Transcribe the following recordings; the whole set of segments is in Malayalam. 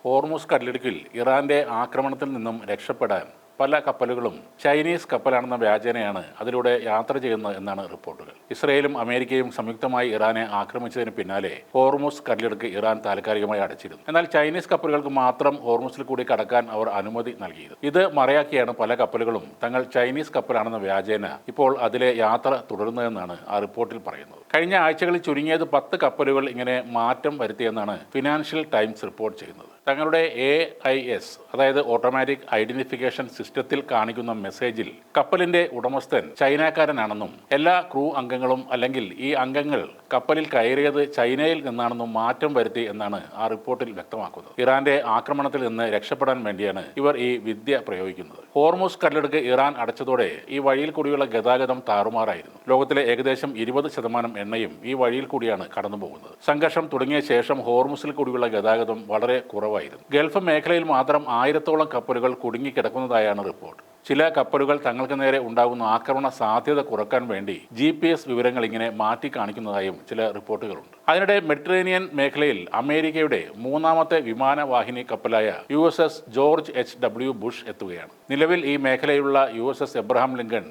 ഹോർമുസ് കടലിടുക്കിൽ ഇറാന്റെ ആക്രമണത്തിൽ നിന്നും രക്ഷപ്പെടാൻ പല കപ്പലുകളും ചൈനീസ് കപ്പലാണെന്ന വ്യാജേനയാണ് അതിലൂടെ യാത്ര ചെയ്യുന്നത് എന്നാണ് റിപ്പോർട്ടുകൾ. ഇസ്രയേലും അമേരിക്കയും സംയുക്തമായി ഇറാനെ ആക്രമിച്ചതിന് പിന്നാലെ ഹോർമുസ് കടലിടുക്ക് ഇറാൻ താൽക്കാലികമായി അടച്ചിരുന്നു. എന്നാൽ ചൈനീസ് കപ്പലുകൾക്ക് മാത്രം ഹോർമുസിൽ കൂടി കടക്കാൻ അവർ അനുമതി നൽകിയിരുന്നു. ഇത് മറയാക്കിയാണ് പല കപ്പലുകളും തങ്ങൾ ചൈനീസ് കപ്പലാണെന്ന വ്യാജേന ഇപ്പോൾ അതിലെ യാത്ര തുടരുന്നതെന്നാണ് ആ റിപ്പോർട്ടിൽ പറയുന്നത്. കഴിഞ്ഞ ആഴ്ചകളിൽ ചുരുങ്ങിയത് 10 കപ്പലുകൾ ഇങ്ങനെ മാറ്റം വരുത്തിയെന്നാണ് ഫിനാൻഷ്യൽ ടൈംസ് റിപ്പോർട്ട് ചെയ്യുന്നത്. തങ്ങളുടെ AIS അതായത് ഓട്ടോമാറ്റിക് ഐഡന്റിഫിക്കേഷൻ സിസ്റ്റത്തിൽ കാണിക്കുന്ന മെസ്സേജിൽ കപ്പലിന്റെ ഉടമസ്ഥൻ ചൈനക്കാരനാണെന്നും എല്ലാ ക്രൂ അംഗങ്ങളും അല്ലെങ്കിൽ ഈ അംഗങ്ങൾ കപ്പലിൽ കയറിയത് ചൈനയിൽ നിന്നാണെന്നും മാറ്റം വരുത്തി എന്നാണ് ആ റിപ്പോർട്ടിൽ വ്യക്തമാക്കുന്നത്. ഇറാന്റെ ആക്രമണത്തിൽ നിന്ന് രക്ഷപ്പെടാൻ വേണ്ടിയാണ് ഇവർ ഈ വിദ്യ പ്രയോഗിക്കുന്നത്. ഹോർമുസ് കടലിടുക്ക് ഇറാൻ അടച്ചതോടെ ഈ വഴിയിൽ കൂടിയുള്ള ഗതാഗതം താറുമാറായിരുന്നു. ലോകത്തിലെ ഏകദേശം 20% എണ്ണയും ഈ വഴിയിൽ കൂടിയാണ് കടന്നുപോകുന്നത്. സംഘർഷം തുടങ്ങിയ ശേഷം ഹോർമുസിൽ കൂടിയുള്ള ഗതാഗതം വളരെ കുറവായിരുന്നു. ഗൾഫ് മേഖലയിൽ മാത്രം 1000-ഓളം കപ്പലുകൾ കുടുങ്ങിക്കിടക്കുന്നതായാണ് റിപ്പോർട്ട്. ചില കപ്പലുകൾ തങ്ങൾക്ക് നേരെ ഉണ്ടാകുന്ന ആക്രമണ സാധ്യത കുറക്കാൻ വേണ്ടി GPS വിവരങ്ങൾ ഇങ്ങനെ മാറ്റി കാണിക്കുന്നതായും ചില റിപ്പോർട്ടുകളുണ്ട്. അതിനിടെ മെഡിറ്ററേനിയൻ മേഖലയിൽ അമേരിക്കയുടെ 3ാമത്തെ വിമാനവാഹിനി കപ്പലായ USS ജോർജ് H.W. ബുഷ് എത്തുകയാണ്. നിലവിൽ ഈ മേഖലയിലുള്ള USS Abraham Lincoln,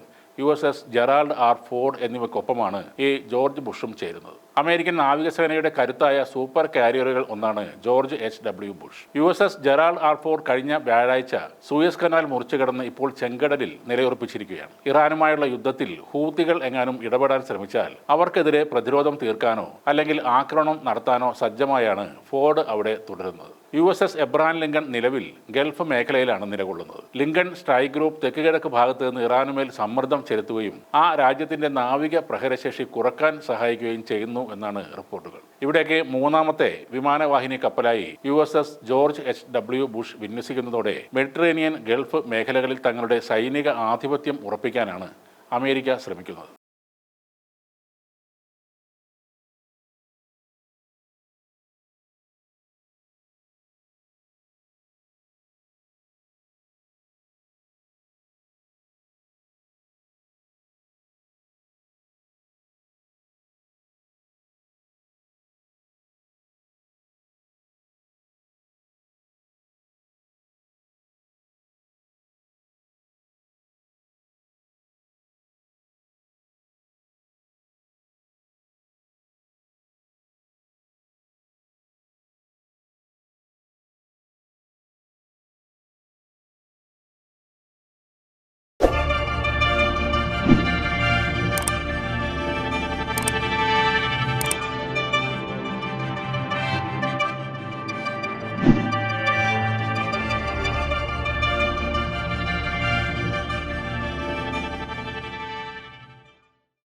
USS Gerald R. Ford എന്നിവയ്ക്കൊപ്പമാണ് ഈ ജോർജ് ബുഷും ചേരുന്നത്. അമേരിക്കൻ നാവികസേനയുടെ കരുത്തായ സൂപ്പർ കാരിയറുകൾ ഒന്നാണ് George H.W. Bush. USS Gerald R. Ford കഴിഞ്ഞ വ്യാഴാഴ്ച സൂയസ് കനാൽ മുറിച്ചു കടന്ന് ഇപ്പോൾ ചെങ്കടലിൽ നിലയുറപ്പിച്ചിരിക്കുകയാണ്. ഇറാനുമായുള്ള യുദ്ധത്തിൽ ഹൂത്തികൾ എങ്ങാനും ഇടപെടാൻ ശ്രമിച്ചാൽ അവർക്കെതിരെ പ്രതിരോധം തീർക്കാനോ അല്ലെങ്കിൽ ആക്രമണം നടത്താനോ സജ്ജമായാണ് ഫോർഡ് അവിടെ തുടരുന്നത്. USS എബ്രഹാം ലിങ്കൺ നിലവിൽ ഗൾഫ് മേഖലയിലാണ് നിലകൊള്ളുന്നത്. ലിങ്കൺ സ്ട്രൈക്ക് ഗ്രൂപ്പ് തെക്ക് കിഴക്ക് ഭാഗത്ത് നിന്ന് ഇറാനുമേൽ സമ്മർദ്ദം ചെലുത്തുകയും ആ രാജ്യത്തിന്റെ നാവിക പ്രഹരശേഷി കുറക്കാൻ സഹായിക്കുകയും ചെയ്യുന്നു എന്നാണ് റിപ്പോർട്ടുകൾ. ഇവിടേക്ക് 3ാമത്തെ വിമാനവാഹിനി കപ്പലായി USS ജോർജ് H.W. ബുഷ് വിന്യസിക്കുന്നതോടെ മെഡിറ്ററേനിയൻ ഗൾഫ് മേഖലകളിൽ തങ്ങളുടെ സൈനിക ആധിപത്യം ഉറപ്പിക്കാനാണ് അമേരിക്ക ശ്രമിക്കുന്നത്.